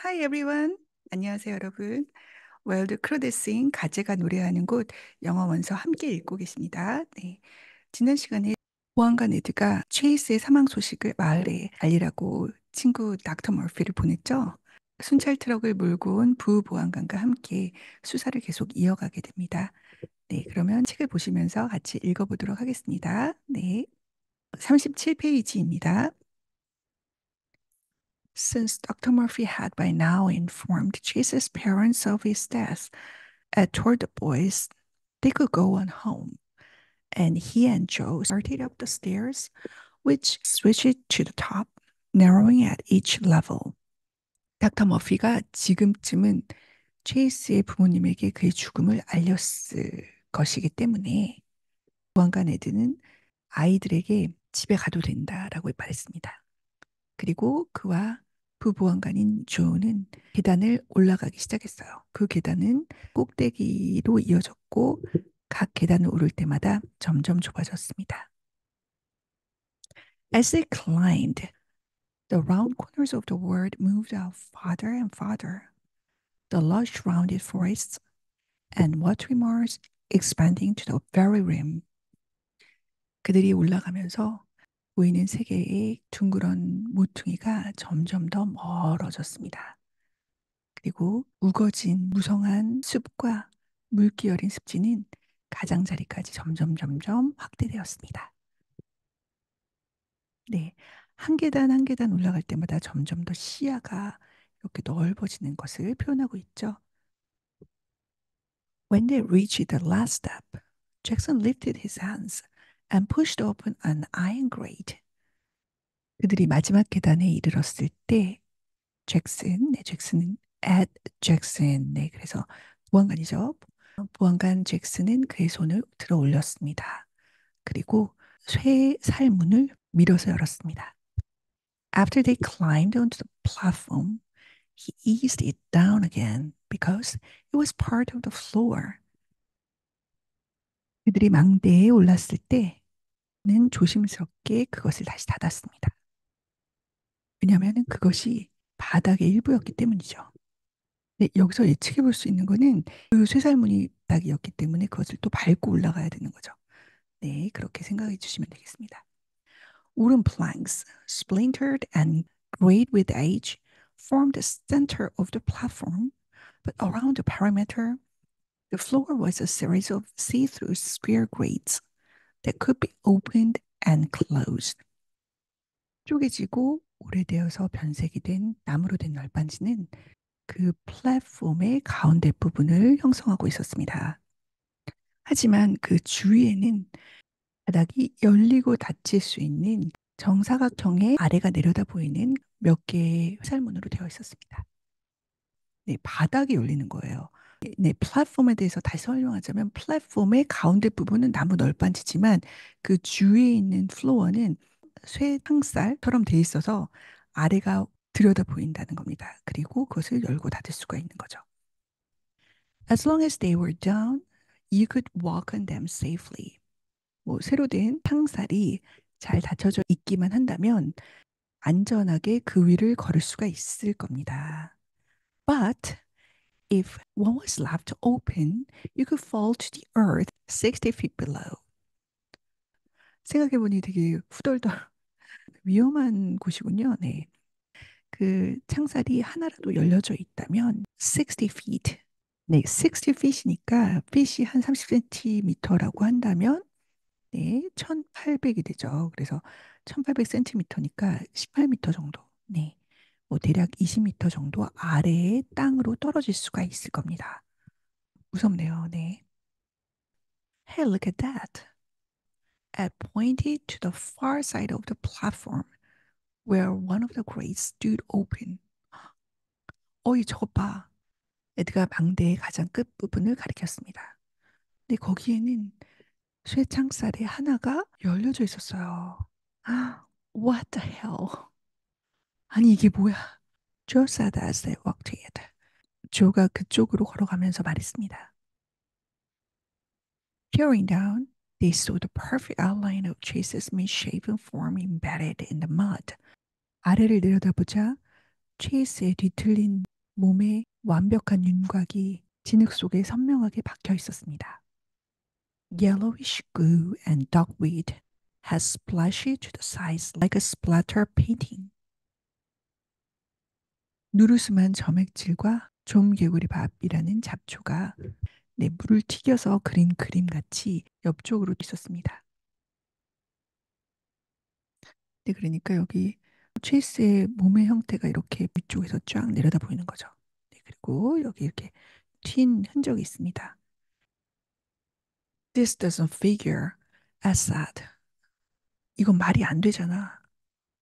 Hi everyone. 안녕하세요, 여러분. 월드 크로데스인 가제가 노래하는 곳 영어 원서 함께 읽고 계십니다. 네. 지난 시간에 보안관 에드가 체이스의 사망 소식을 마을에 알리라고 친구 닥터 머피를 보냈죠. 순찰 트럭을 몰고 온 부보안관과 함께 수사를 계속 이어가게 됩니다. 네, 그러면 책을 보시면서 같이 읽어보도록 하겠습니다. 네, 37페이지입니다. Since Dr. Murphy had by now informed Chase's parents of his death, and told the boys they could go on home, and he and Joe started up the stairs, which switched to the top, narrowing at each level. 닥터 머피가 지금쯤은 체이스의 부모님에게 그의 죽음을 알렸을 것이기 때문에 보안관 에드는 아이들에게 집에 가도 된다라고 말했습니다. 그리고 그와 부보안관인 조는 계단을 올라가기 시작했어요. 그 계단은 꼭대기로 이어졌고 각 계단을 오를 때마다 점점 좁아졌습니다. As they climbed, the round corners of the world moved out farther and farther. The lush rounded forests and watery marshes expanding to the very rim. 그들이 올라가면서 보이는 세계의 둥그런 모퉁이가 점점 더 멀어졌습니다. 그리고 우거진 무성한 숲과 물기 어린 습지는 가장자리까지 점점 확대되었습니다. 네, 한 계단 한 계단 올라갈 때마다 점점 더 시야가 이렇게 넓어지는 것을 표현하고 있죠. When they reached the last step, Jackson lifted his hands and pushed open an iron grate. 그들이 마지막 계단에 이르렀을 때 잭슨은 Ed Jackson, 네, 그래서 보안관이죠. 보안관 잭슨은 그의 손을 들어 올렸습니다. 그리고 쇠살문을 밀어서 열었습니다. After they climbed onto the platform, he eased it down again because it was part of the floor. 그들이 망대에 올랐을 때는 조심스럽게 그것을 다시 닫았습니다. 왜냐하면 그것이 바닥의 일부였기 때문이죠. 네, 여기서 예측해 볼 수 있는 거는 그 쇠살문이 바닥이었기 때문에 그것을 또 밟고 올라가야 되는 거죠. 네, 그렇게 생각해 주시면 되겠습니다. Wooden planks, splintered and grayed with age, formed the center of the platform, but around the perimeter, the floor was a series of see-through square grates that could be opened and closed. 쪼개지고 오래되어서 변색이 된 나무로 된 널빤지는 그 플랫폼의 가운데 부분을 형성하고 있었습니다. 하지만 그 주위에는 바닥이 열리고 닫힐 수 있는 정사각형의 아래가 내려다 보이는 몇 개의 회살문으로 되어 있었습니다. 네, 바닥이 열리는 거예요. 네, 플랫폼에 대해서 다시 설명하자면 플랫폼의 가운데 부분은 나무 널빤지지만 그 주위에 있는 플로어는 쇠탕살처럼 돼 있어서 아래가 들여다 보인다는 겁니다. 그리고 그것을 열고 닫을 수가 있는 거죠. As long as they were down, you could walk on them safely. 뭐 새로 된 탕살이 잘 닫혀져 있기만 한다면 안전하게 그 위를 걸을 수가 있을 겁니다. But if one was left open, you could fall to the earth 60 feet below. 생각해보니 되게 후덜덜 위험한 곳이군요. 네. 그 창살이 하나라도 열려져 있다면 60 feet. 네, 60 feet이니까 feet이 한 30cm라고 한다면 네, 1800이 되죠. 그래서 1800cm니까 18m 정도. 네. 뭐 대략 20m 정도 아래의 땅으로 떨어질 수가 있을 겁니다. 무섭네요. 네. Hey, look at that. Ed pointed to the far side of the platform where one of the grates stood open. 어이, 저것 봐. 에드가 망대의 가장 끝부분을 가리켰습니다. 근데 거기에는 쇠창살의 하나가 열려져 있었어요. What the hell? 아니, 이게 뭐야? Joe said as they walked it. 조가 그쪽으로 걸어가면서 말했습니다. Peering down, they saw the perfect outline of Chase's misshapen form embedded in the mud. 아래를 내려다보자 체이스의 뒤틀린 몸에 완벽한 윤곽이 진흙 속에 선명하게 박혀 있었습니다. Yellowish glue and duckweed has splashed to the sides like a splatter painting. 누르스만 점액질과 좀개구리밥이라는 잡초가 물을 튀겨서 그린 그림 같이 옆쪽으로 있었습니다. 그러니까 여기 체이스의 몸의 형태가 이렇게 위쪽에서 쫙 내려다 보이는 거죠. 그리고 여기 이렇게 튄 흔적이 있습니다. This doesn't figure, I said. 이건 말이 안 되잖아.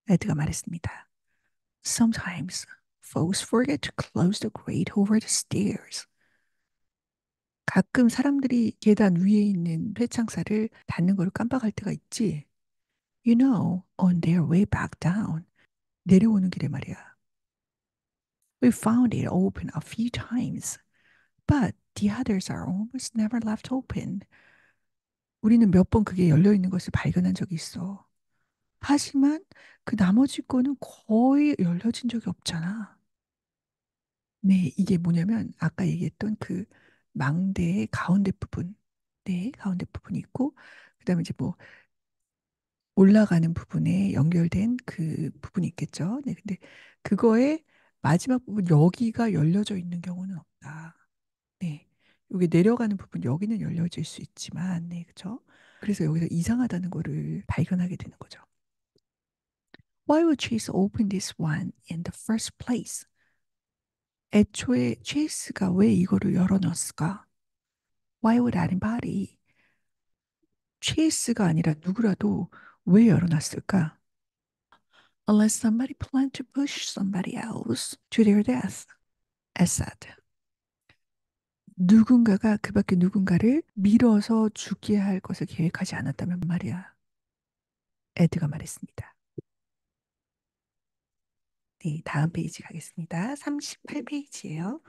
에드가 말했습니다. Sometimes folks forget to close the grate over the stairs. 가끔 사람들이 계단 위에 있는 폐창살을 닫는 걸 깜빡할 때가 있지. You know, on their way back down. 내려오는 길에 말이야. We found it open a few times, but the others are almost never left open. 우리는 몇 번 그게 열려 있는 것을 발견한 적이 있어. 하지만 그 나머지 거는 거의 열려진 적이 없잖아. 네, 이게 뭐냐면 아까 얘기했던 그 망대의 가운데 부분, 네, 가운데 부분이 있고 그다음에 이제 뭐 올라가는 부분에 연결된 그 부분이 있겠죠. 네, 근데 그거의 마지막 부분 여기가 열려져 있는 경우는 없다. 네, 여기 내려가는 부분 여기는 열려질 수 있지만, 네, 그렇죠. 그래서 여기서 이상하다는 거를 발견하게 되는 거죠. Why would Chase open this one in the first place? 애초에 체이스가 왜 이거를 열어놨을까? Why would anybody? 체이스가 아니라 누구라도 왜 열어놨을까? Unless somebody planned to push somebody else to their death, as said. 누군가가 그 밖에 누군가를 밀어서 죽게 할 것을 계획하지 않았다면 말이야. 에드가 말했습니다. 네, 다음 페이지 가겠습니다. 38페이지예요.